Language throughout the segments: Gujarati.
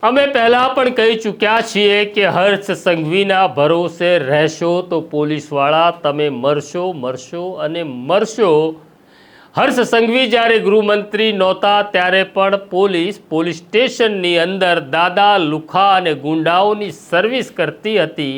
અમે પહેલા પણ કહી ચૂક્યા છીએ કે હર્ષ સંઘવીના ભરોસે રહેશો તો પોલીસવાળા તમે મરશો અને મરશો। હર્ષ સંઘવી જ્યારે ગૃહમંત્રી નહોતા ત્યારે પણ પોલીસ સ્ટેશનની અંદર દાદા લુખા અને ગુંડાઓની સર્વિસ કરતી હતી,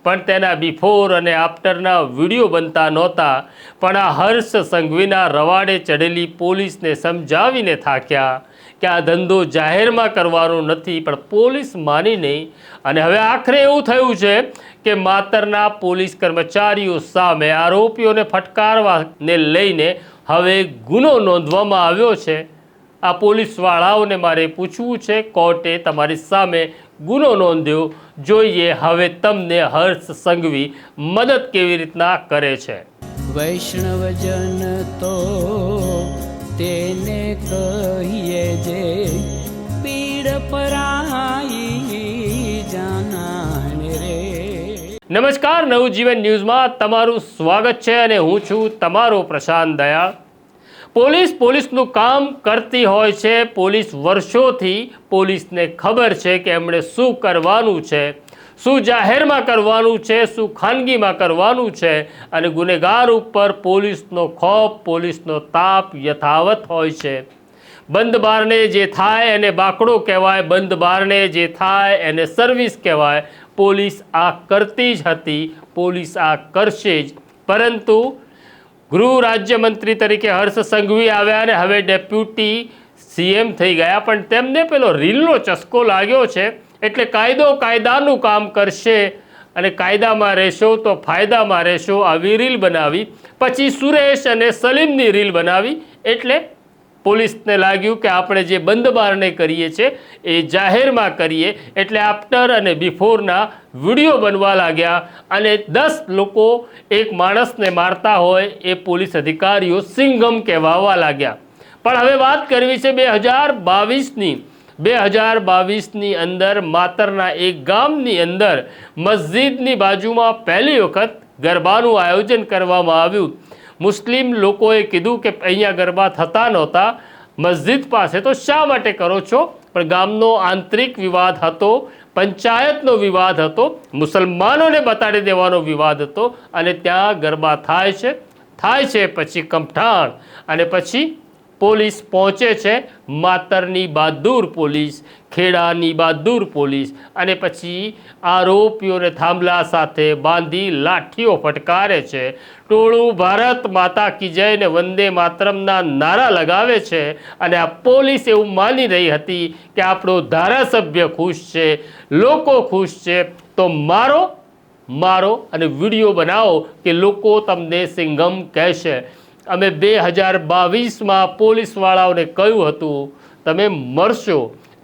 પણ તેના બિફોર અને આફ્ટરના વિડીયો બનતા નહોતા। પણ આ હર્ષ સંઘવીના રવાડે ચઢેલી પોલીસને સમજાવીને થાક્યા કે આ ધંધો જાહેરમાં કરવાનો નથી, પણ પોલીસ માની નહીં। અને હવે આખરે એવું થયું છે કે માતરના પોલીસ કર્મચારીઓ સામે આરોપીઓને ફટકારવાને લઈને હવે ગુનો નોંધવામાં આવ્યો છે। આ પોલીસવાળાઓને મારે પૂછવું છે, કોર્ટે તમારી સામે ગુનો નોંધ્યો, જોઈએ હવે તમને હર્ષ સંઘવી મદદ કેવી રીતના કરે છે। વૈષ્ણવજન તો તેને કહીએ જે પીડ પરાઈ જાનાને રે। નમસ્કાર, નવજીવન ન્યૂઝમાં તમારું સ્વાગત છે અને હું છું તમારો પ્રશાંત દયાળ। પોલીસનું કામ કરતી હોય છે। પોલીસ વર્ષોથી પોલીસને ખબર છે કે એમણે શું કરવાનું છે, શું જાહેરમાં કરવાનું છે, શું ખાનગીમાં કરવાનું છે, અને ગુનેગાર ઉપર પોલીસનો ખોફ, પોલીસનો તાપ યથાવત હોય છે। બંધ બારણે જે થાય એને બાકડો કહેવાય, બંધ બારણે જે થાય એને સર્વિસ કહેવાય। પોલીસ આ કરતી જ હતી, પોલીસ આ કરશે જ, પરંતુ ગૃહ રાજ્યમંત્રી તરીકે હર્ષ સંઘવી આવ્યા અને હવે ડેપ્યુટી સીએમ થઈ ગયા, પણ તેમને પેલો રીલનો ચસ્કો લાગ્યો છે, એટલે કાયદાનું કામ કરશે અને કાયદામાં રહેશો તો ફાયદામાં રહેશો આવી રીલ બનાવી। પછી સુરેશ અને સલીમની રીલ બનાવી, એટલે પોલીસને લાગ્યું કે આપણે જે બંધ બારણે કરીએ છીએ એ જાહેરમાં કરીએ, એટલે આફ્ટર અને બિફોરના વિડીયો બનવા લાગ્યા અને 10 લોકો એક માણસને મારતા હોય એ પોલીસ અધિકારીઓ સિંઘમ કહેવાવા લાગ્યા। પણ હવે વાત કરવી છે 2022ની અંદર માતરના એક ગામની અંદર મસ્જિદની બાજુમાં પહેલી વખત ગરબાનું આયોજન કરવામાં આવ્યું। મુસ્લિમ લોકોએ કીધું કે અહીંયા ગરબા થતા નહોતા, મસ્જિદ પાસે તો શા માટે કરો છો? પણ ગામનો આંતરિક વિવાદ હતો, પંચાયતનો વિવાદ હતો, મુસલમાનોને બતાડી દેવાનો વિવાદ હતો, અને ત્યાં ગરબા થાય છે પછી કમઠાણ, અને પછી પોલીસ પહોંચે છે, માતરની બહાદુર પોલીસ, ખેડાની બહાદુર પોલીસ, અને પછી આરોપીઓને થાંભલા સાથે બાંધી લાઠીઓ ફટકારે છે। ટોળું ભારત માતા કી જય ને વંદે માતરમના નારા લગાવે છે, અને આ પોલીસ એવું માની રહી હતી કે આપણો ધારાસભ્ય ખુશ છે, લોકો ખુશ છે, તો મારો અને વિડીયો બનાવો કે લોકો તમને સિંઘમ કહેશે। અમે 2022માં પોલીસવાળાઓને કહ્યું હતું તમે મરશો,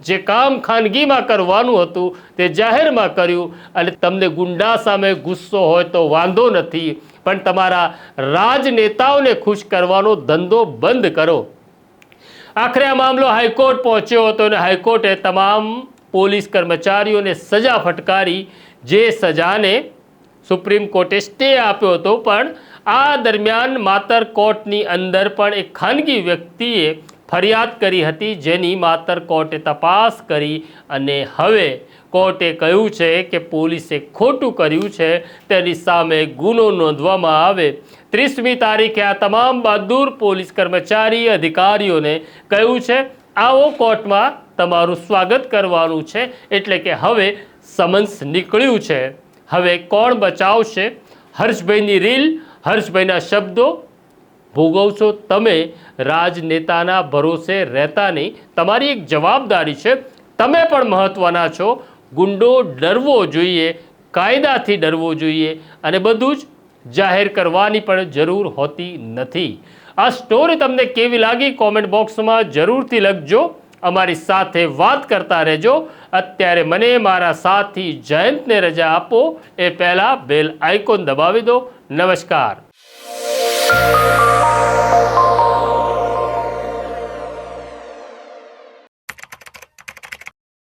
જે કામ ખાનગીમાં કરવાનું હતું તે જાહેરમાં કર્યું, અને તમને ગુંડા સામે ગુસ્સો હોય તો વાંધો નથી, પણ તમારા રાજનેતાઓને ખુશ કરવાનો ધંધો બંધ કરો। આખરે આ મામલો હાઈકોર્ટ પહોંચ્યો હતો અને હાઈકોર્ટે તમામ પોલીસ કર્મચારીઓને સજા ફટકારી, જે સજાને સુપ્રીમ કોર્ટે સ્ટે આપ્યો હતો। પણ આ દરમિયાન માતર કોર્ટની અંદર પણ એક ખાનગી વ્યક્તિએ ફરિયાદ કરી હતી, જેની માતર કોર્ટે તપાસ કરી, અને હવે કોર્ટે કહ્યું છે કે પોલીસે ખોટું કર્યું છે, તેની સામે ગુનો નોંધવામાં આવે। 30મી તારીખે આ તમામ બહાદુર પોલીસ કર્મચારી અધિકારીઓને કહ્યું છે આવો કોર્ટમાં તમારું સ્વાગત કરવાનું છે, એટલે કે હવે સમન્સ નીકળ્યું છે। હવે કોણ બચાવશે? હર્ષભાઈની રીલ, હર્ષભાઈના શબ્દો ભોગવશો તમે। રાજનેતાના ભરોસે રહેતા નહીં, તમારી એક જવાબદારી છે, તમે પણ મહત્વના છો। ગુંડો ડરવો જોઈએ, કાયદાથી ડરવો જોઈએ, અને બધું જ જાહેર કરવાની પણ જરૂર હોતી નથી। આ સ્ટોરી તમને કેવી લાગી કોમેન્ટ બોક્સમાં જરૂરથી લખજો, અમારી સાથે વાત કરતા રહેજો। અત્યારે મને મારા સાથી જયંતને રજા આપો એ પહેલાં બેલ આઇકોન દબાવી દો। નમસ્કાર।